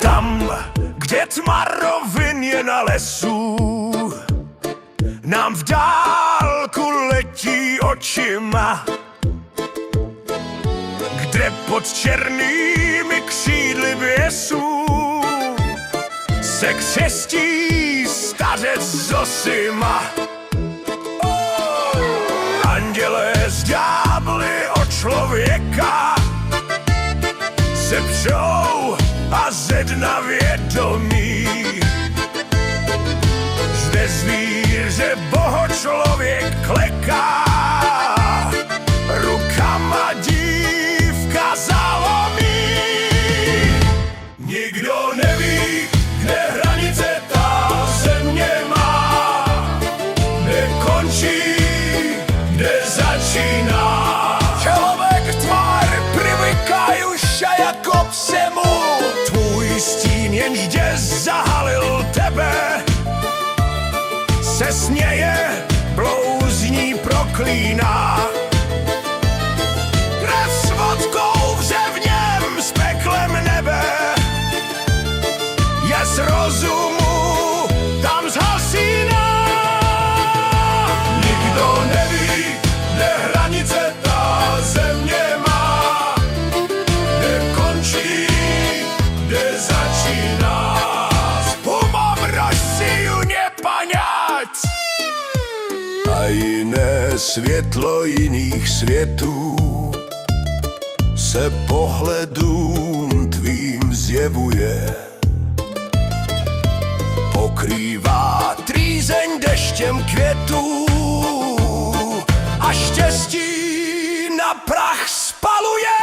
Tam, kde tma rovin je na lesu, nám v dálku letí očima, kde pod černými křídly běsů se křestí stařec Zosima. Andělé z ďábly o člověka se přou a ze dna vědomí. Zde zvíře bohočlověk kleká, rukama dívka zalomí. Nikdo neví, kde hranice ta země má, kde končí, kde začíná. Člověk tvár privyká už jako psemu, tvůj stín jenž tě zahalil tebe, se směje, blouzní, proklíná. Krev s vodkou vře v něm, s peklem nebe, je z rozumu tam zhasíná. Nikdo neví, kde hranice ta země má, kde končí, kde začíná. Spumomrož si ju nepaňať. A jiné světlo jiných světů se pohledům tvým zjevuje. Pokrývá trýzeň deštěm květů a štěstí na prach spaluje.